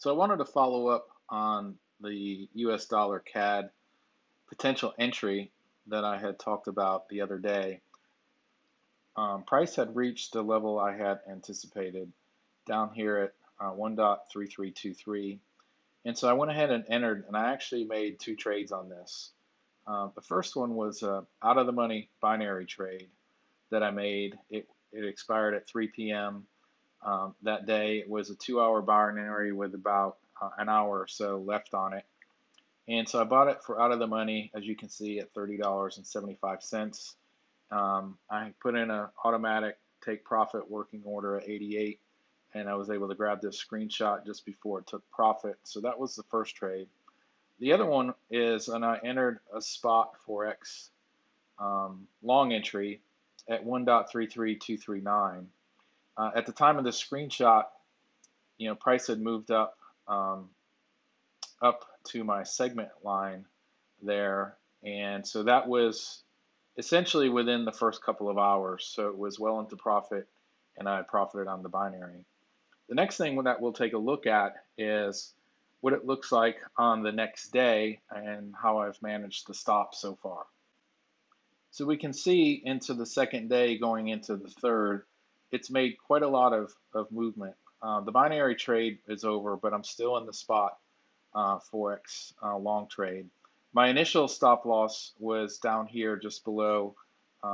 So I wanted to follow up on the US dollar CAD potential entry that I had talked about the other day. Price had reached the level I had anticipated down here at 1.3323. And so I went ahead and entered, and I actually made two trades on this. The first one was out of the money binary trade that I made. It expired at 3 p.m. That day. It was a 2-hour binary with about an hour or so left on it. And so I bought it for out of the money, as you can see, at $30.75. I put in an automatic take profit working order at 88, and I was able to grab this screenshot just before it took profit. So that was the first trade. The other one is, and I entered a spot forex long entry at 1.33239. At the time of the screenshot, price had moved up to my segment line there, and so that was essentially within the first couple of hours. So it was well into profit, and I profited on the binary. The next thing that we'll take a look at is what it looks like on the next day and how I've managed the stop so far. So we can see into the second day going into the third, it's made quite a lot of movement. The binary trade is over, but I'm still in the spot forex long trade. My initial stop loss was down here just below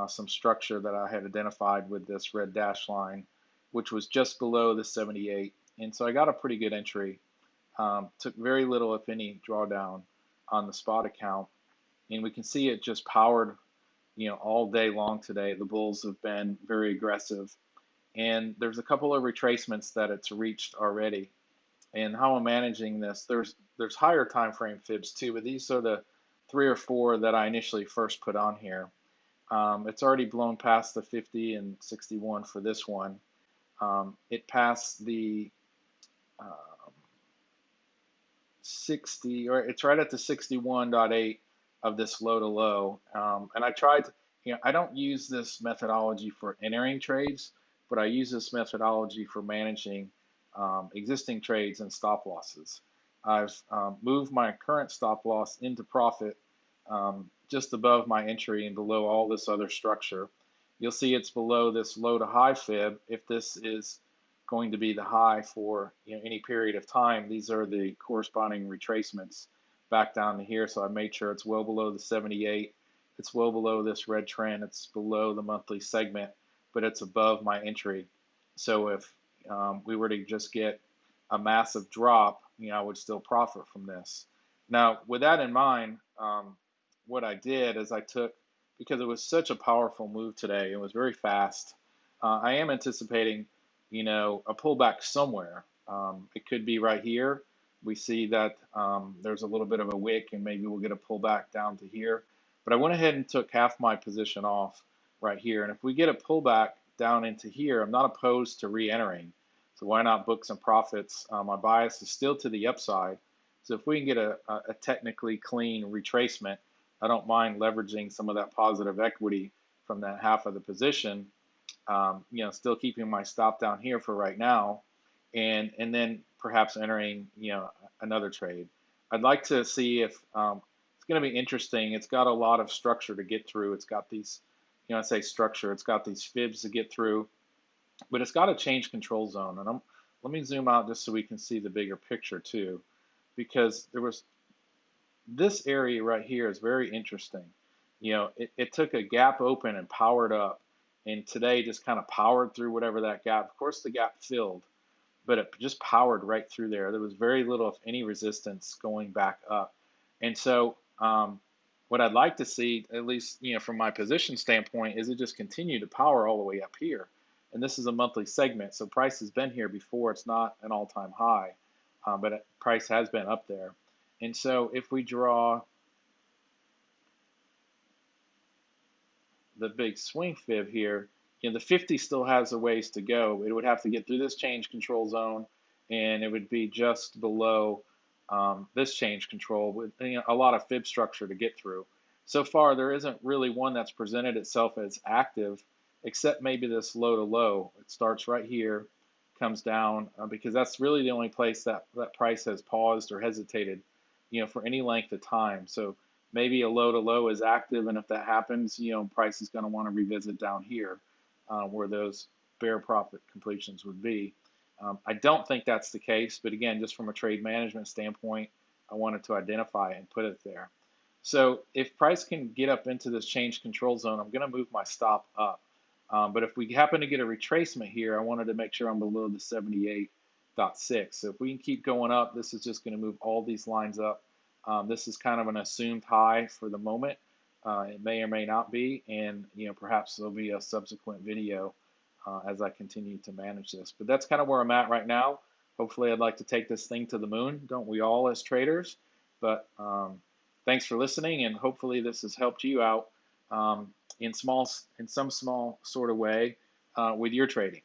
some structure that I had identified with this red dash line, which was just below the 78. And so I got a pretty good entry. Took very little, if any, drawdown on the spot account. And we can see it just powered, all day long today. The bulls have been very aggressive. And there's a couple of retracements that it's reached already. And how I'm managing this, there's higher time frame fibs too, but these are the 3 or 4 that I initially first put on here. It's already blown past the 50 and 61 for this one. It passed the 60, or it's right at the 61.8 of this low to low. And I tried, I don't use this methodology for entering trades, but I use this methodology for managing existing trades and stop losses. I've moved my current stop loss into profit just above my entry and below all this other structure. You'll see it's below this low to high fib. If this is going to be the high for any period of time, these are the corresponding retracements back down to here. So I made sure it's well below the 78. It's well below this red trend. It's below the monthly segment, but it's above my entry. So if we were to just get a massive drop, I would still profit from this. Now, with that in mind, what I did is I took, because it was such a powerful move today, it was very fast. I am anticipating, a pullback somewhere. It could be right here. We see that there's a little bit of a wick, and maybe we'll get a pullback down to here. But I went ahead and took half my position off right here. And if we get a pullback down into here, I'm not opposed to re-entering. So why not book some profits? My bias is still to the upside. So if we can get a technically clean retracement, I don't mind leveraging some of that positive equity from that half of the position. Still keeping my stop down here for right now, and then perhaps entering another trade. I'd like to see if it's going to be interesting. It's got a lot of structure to get through. It's got these, I say structure. It's got these fibs to get through, but it's got a change control zone. And let me zoom out just so we can see the bigger picture too, because there was this area right here is very interesting. It took a gap open and powered up, and today just kind of powered through whatever that gap. Of course, the gap filled, but it just powered right through there. There was very little, if any, resistance going back up. And so what I'd like to see, at least from my position standpoint, is it just continue to power all the way up here. And this is a monthly segment, so price has been here before. It's not an all-time high, but price has been up there. And so if we draw the big swing fib here, the 50 still has a ways to go. It would have to get through this change control zone, and it would be just below this change control with a lot of fib structure to get through. So far, there isn't really one that's presented itself as active, except maybe this low to low. It starts right here, comes down, because that's really the only place that that price has paused or hesitated, for any length of time. So maybe a low to low is active, and if that happens, price is going to want to revisit down here, where those bear profit completions would be. I don't think that's the case, but again, just from a trade management standpoint, I wanted to identify it and put it there. So if price can get up into this change control zone, I'm going to move my stop up. But if we happen to get a retracement here, I wanted to make sure I'm below the 78.6. So if we can keep going up, this is just going to move all these lines up. This is kind of an assumed high for the moment. It may or may not be, and perhaps there'll be a subsequent video as I continue to manage this. But that's kind of where I'm at right now. Hopefully, I'd like to take this thing to the moon. Don't we all as traders? But thanks for listening, and hopefully this has helped you out in some small sort of way with your trading.